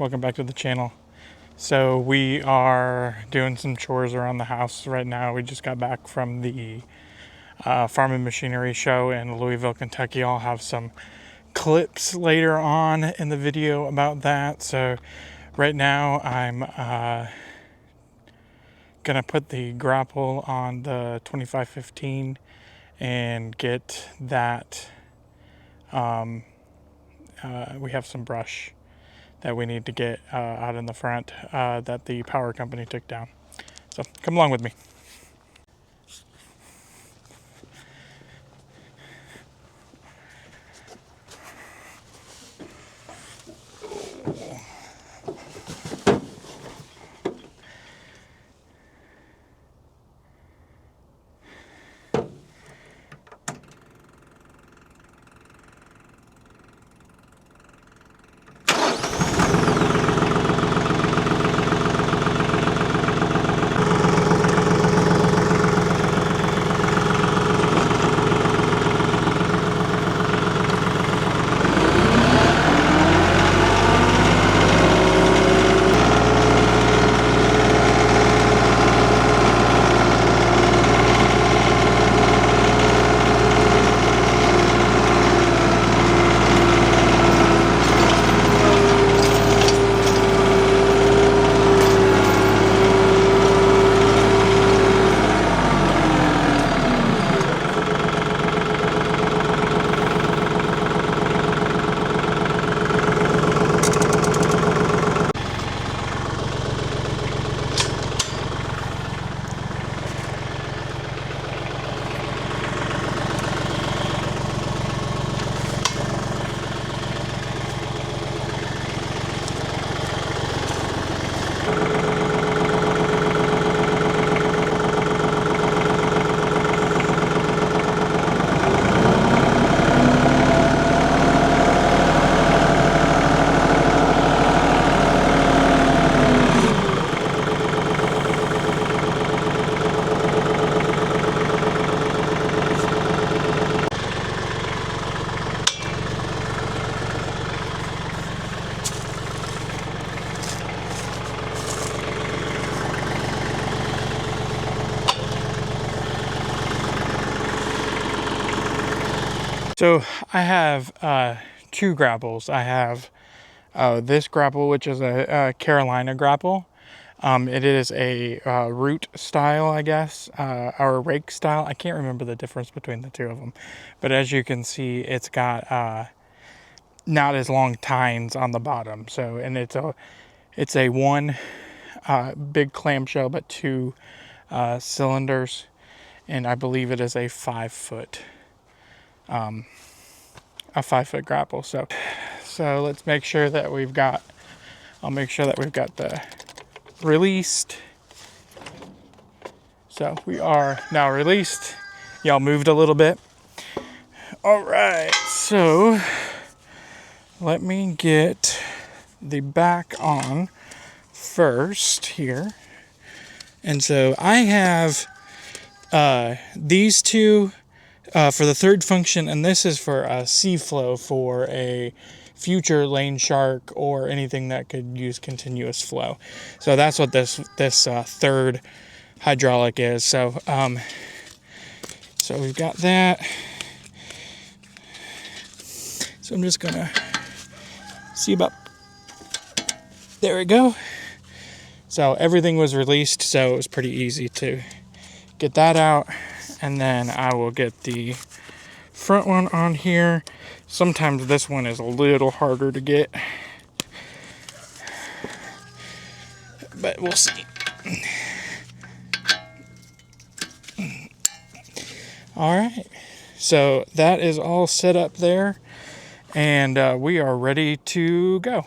welcome back to the channel. So we are doing some chores around the house right now. We just got back from the Farm and Machinery show in Louisville, Kentucky. I'll have some clips later on in the video about that. So right now I'm gonna put the grapple on the 2515 and get that. We have some brush that we need to get out in the front that the power company took down. So come along with me. So I have two grapples. I have this grapple, which is a Carolina grapple. It is a root style, I guess, or a rake style. I can't remember the difference between the two of them. But as you can see, it's got not as long tines on the bottom. So, and it's a one big clamshell, but two cylinders. And I believe it is a 5 foot. A 5 foot grapple. So let's make sure that we've got, I'll make sure that we've got the released. So we are now released. Y'all moved a little bit. All right, so let me get the back on first here. And so I have these two for the third function, and this is for a C-flow for a future lane shark or anything that could use continuous flow. So that's what this third hydraulic is. So so we've got that. So I'm just gonna see about, there we go. So everything was released, so it was pretty easy to get that out. And then I will get the front one on here. Sometimes this one is a little harder to get, but we'll see. All right, so that is all set up there, and we are ready to go.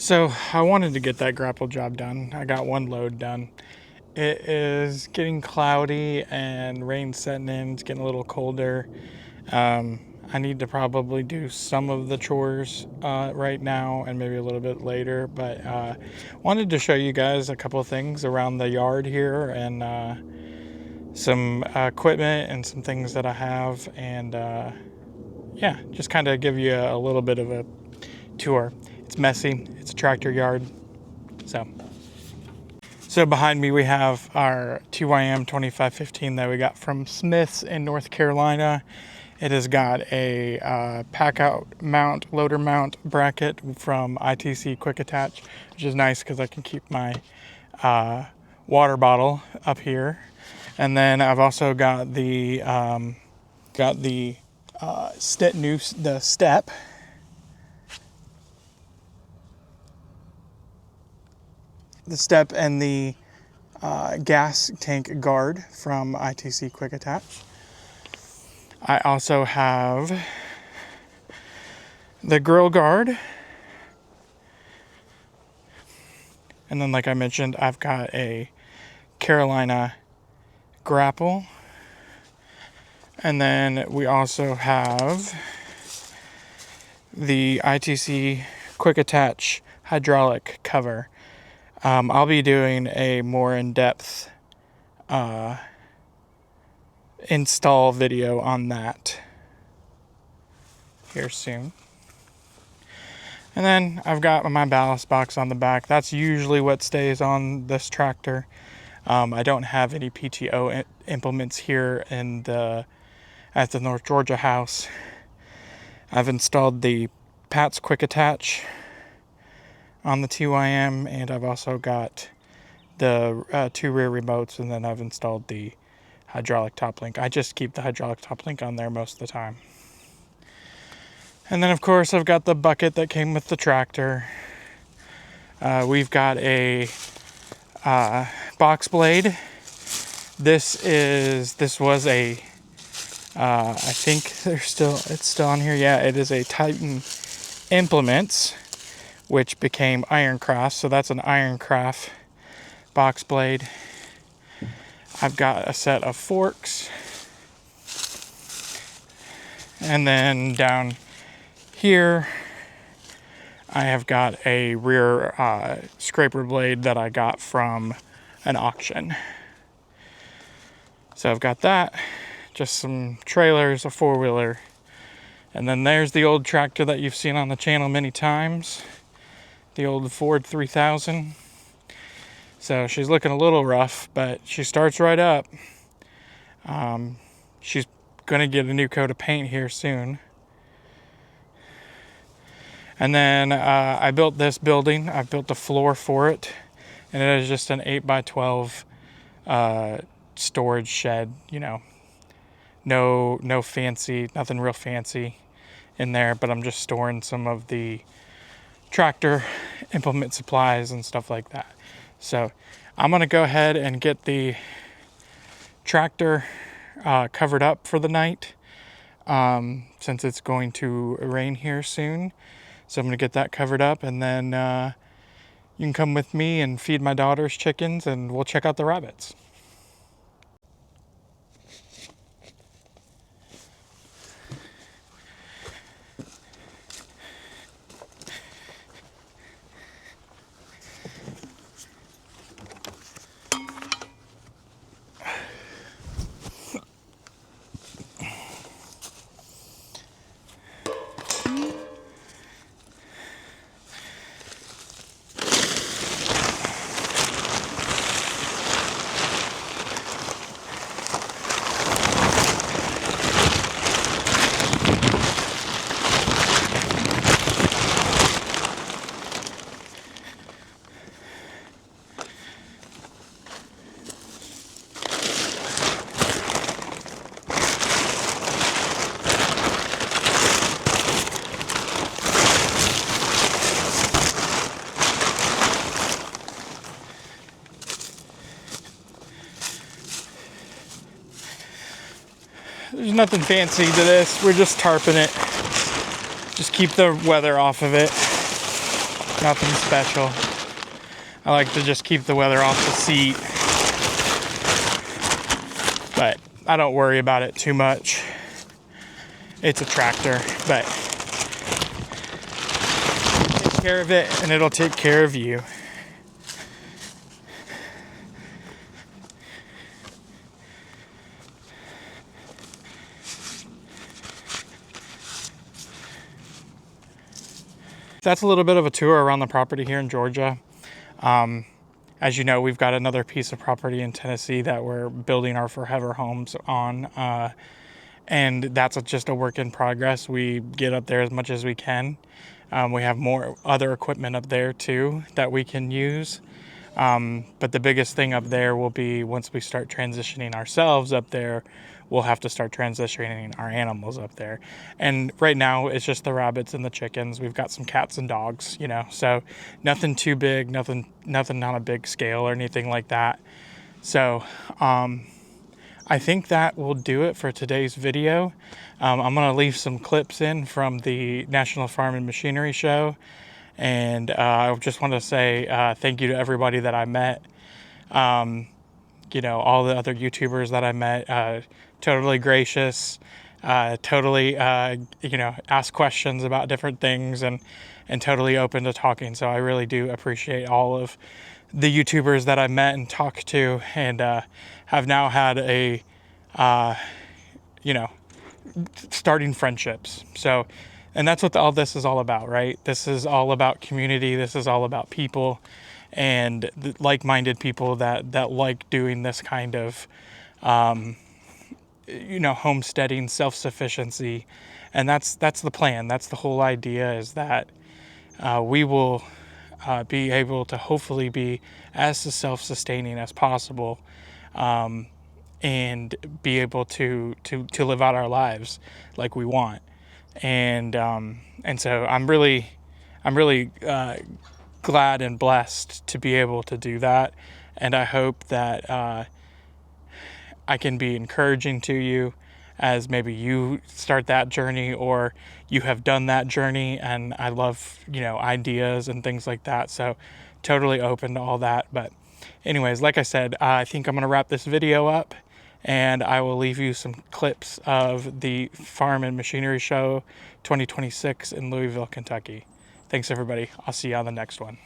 So I wanted to get that grapple job done. I got one load done. It is getting cloudy and rain setting in. It's getting a little colder. I need to probably do some of the chores right now and maybe a little bit later, but wanted to show you guys a couple of things around the yard here and some equipment and some things that I have, and yeah, just kind of give you a little bit of a tour. It's messy. It's a tractor yard. So behind me we have our TYM 2515 that we got from Smith's in North Carolina. It has got a pack out mount, loader mount bracket from ITC Quick Attach, which is nice because I can keep my water bottle up here. And then I've also got the step. The step and the gas tank guard from ITC Quick Attach. I also have the grill guard. And then, like I mentioned, I've got a Carolina grapple. And then we also have the ITC Quick Attach hydraulic cover. I'll be doing a more in-depth install video on that here soon. And then I've got my ballast box on the back. That's usually what stays on this tractor. I don't have any PTO implements here at the North Georgia house. I've installed the Pat's Quick Attach on the TYM, and I've also got the 2 rear remotes, and then I've installed the hydraulic top link. I just keep the hydraulic top link on there most of the time. And then, of course, I've got the bucket that came with the tractor. We've got a box blade. This was a I think it's still on here. Yeah, it is a Titan Implements, which became Ironcraft. So that's an Ironcraft box blade. I've got a set of forks. And then down here, I have got a rear scraper blade that I got from an auction. So I've got that, just some trailers, a 4-wheeler. And then there's the old tractor that you've seen on the channel many times. The old Ford 3000. So she's looking a little rough, but she starts right up. She's gonna get a new coat of paint here soon. And then I built this building. I built the floor for it, and it is just an 8x12 storage shed. You know, no fancy, nothing real fancy in there, but I'm just storing some of the tractor implement supplies and stuff like that. So I'm gonna go ahead and get the tractor covered up for the night, since it's going to rain here soon. So I'm gonna get that covered up, and then you can come with me and feed my daughter's chickens, and we'll check out the rabbits. There's nothing fancy to this. We're just tarping it. Just keep the weather off of it. Nothing special. I like to just keep the weather off the seat, but I don't worry about it too much. It's a tractor, but take care of it and it'll take care of you. That's a little bit of a tour around the property here in Georgia. As you know, we've got another piece of property in Tennessee that we're building our forever homes on. And that's just a work in progress. We get up there as much as we can. We have more other equipment up there too that we can use. But the biggest thing up there will be once we start transitioning ourselves up there, we'll have to start transitioning our animals up there. And right now it's just the rabbits and the chickens. We've got some cats and dogs, you know, so nothing too big, nothing on a big scale or anything like that. So, I think that will do it for today's video. I'm going to leave some clips in from the National Farm and Machinery Show. And I just want to say thank you to everybody that I met. You know, all the other YouTubers that I met, totally gracious, totally, you know, ask questions about different things and totally open to talking. So I really do appreciate all of the YouTubers that I met and talked to, and have now had a, you know, starting friendships. So, and that's what all this is all about, right? This is all about community. This is all about people and like-minded people that like doing this kind of, you know, homesteading, self-sufficiency. And that's the plan. That's the whole idea, is that we will be able to hopefully be as self-sustaining as possible, and be able to live out our lives like we want. And so I'm really glad and blessed to be able to do that. And I hope that I can be encouraging to you as maybe you start that journey or you have done that journey. And I love, you know, ideas and things like that. So totally open to all that. But anyways, like I said, I think I'm going to wrap this video up, and I will leave you some clips of the Farm and Machinery Show 2026 in Louisville, Kentucky. Thanks, everybody. I'll see you on the next one.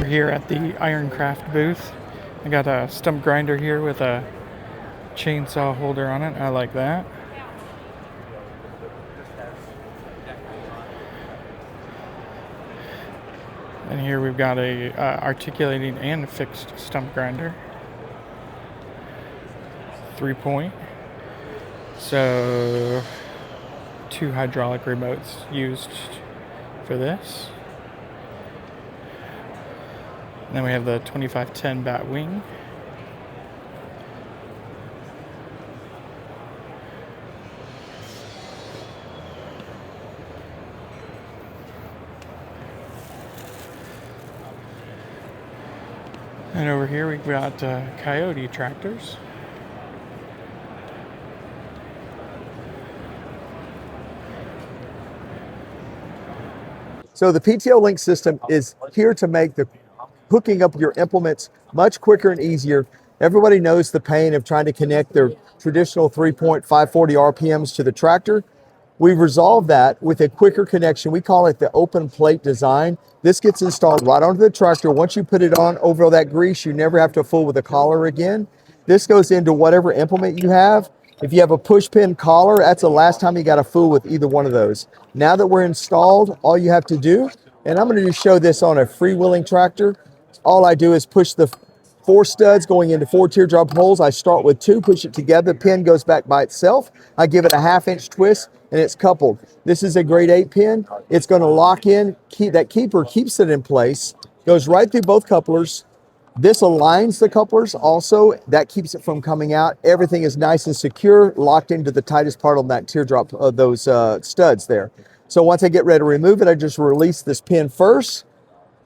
Here at the Ironcraft booth, I got a stump grinder here with a chainsaw holder on it. I like that. And here we've got a articulating and fixed stump grinder, 3-point. So 2 hydraulic remotes used for this. And then we have the 2510 bat wing. And over here we've got Coyote tractors. So the PTO Link system is here to make the hooking up your implements much quicker and easier. Everybody knows the pain of trying to connect their traditional 3-point 540 RPMs to the tractor. We've resolved that with a quicker connection. We call it the open plate design. This gets installed right onto the tractor. Once you put it on over all that grease, you never have to fool with the collar again. This goes into whatever implement you have. If you have a push pin collar, that's the last time you got to fool with either one of those. Now that we're installed, all you have to do, and I'm going to just show this on a freewheeling tractor. All I do is push the 4 studs going into 4 teardrop holes. I start with 2, push it together, the pin goes back by itself. I give it a 1/2 inch twist and it's coupled. This is a grade 8 pin. It's going to lock in, that keeper keeps it in place, goes right through both couplers. This aligns the couplers also. That keeps it from coming out. Everything is nice and secure, locked into the tightest part on that teardrop of those studs there. So once I get ready to remove it, I just release this pin first.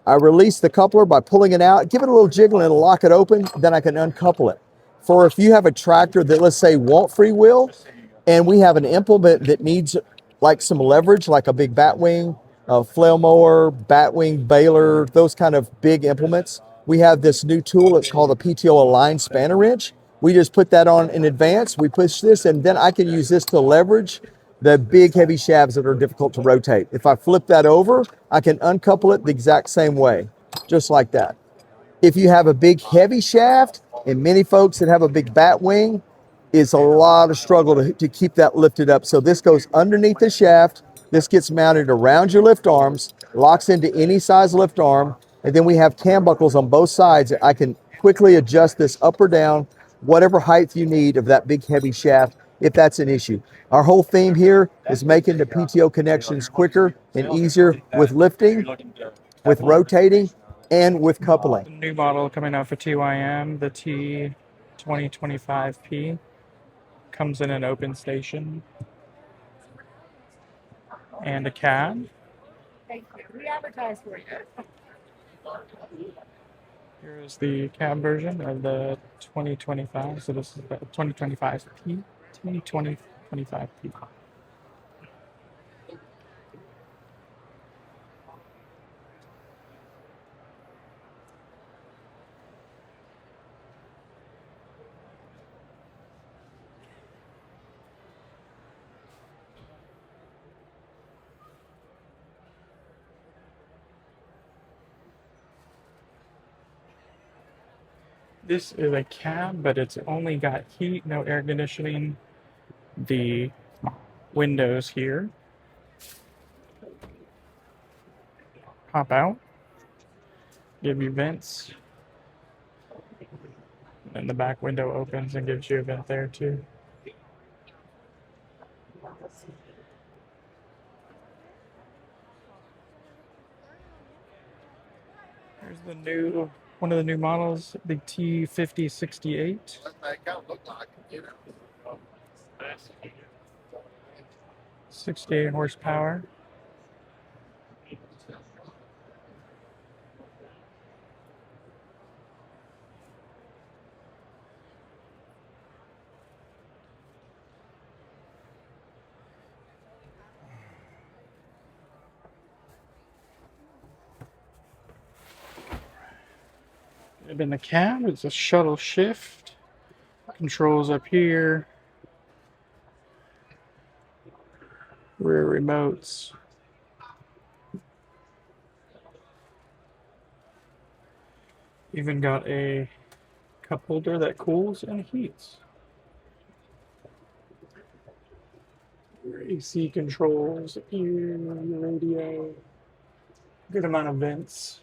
I release the coupler by pulling it out, give it a little jiggle and it'll lock it open, then I can uncouple it. For if you have a tractor that, let's say, won't freewheel, and we have an implement that needs like some leverage, like a big batwing, a flail mower, batwing, baler, those kind of big implements, we have this new tool. It's called a PTO Align Spanner Wrench. We just put that on in advance. We push this, and then I can use this to leverage the big heavy shafts that are difficult to rotate. If I flip that over, I can uncouple it the exact same way, just like that. If you have a big heavy shaft, and many folks that have a big bat wing, it's a lot of struggle to keep that lifted up. So this goes underneath the shaft. This gets mounted around your lift arms, locks into any size lift arm, and then we have cam buckles on both sides. I can quickly adjust this up or down, whatever height you need of that big heavy shaft, if that's an issue. Our whole theme here is making the PTO connections quicker and easier with lifting, with rotating, and with coupling. New model coming out for TYM, the T2025P. Comes in an open station and a cab. We advertise for you. Here is the cab version of the 2025. So this is the 2025P, T2025P. This is a cab, but it's only got heat, no air conditioning. The windows here pop out, give you vents, and the back window opens and gives you a vent there too. Here's the new one of the new models, the T5068. 68 horsepower. In the cab, it's a shuttle shift. Controls up here. Rear remotes. Even got a cup holder that cools and heats. Your AC controls, your radio. Good amount of vents.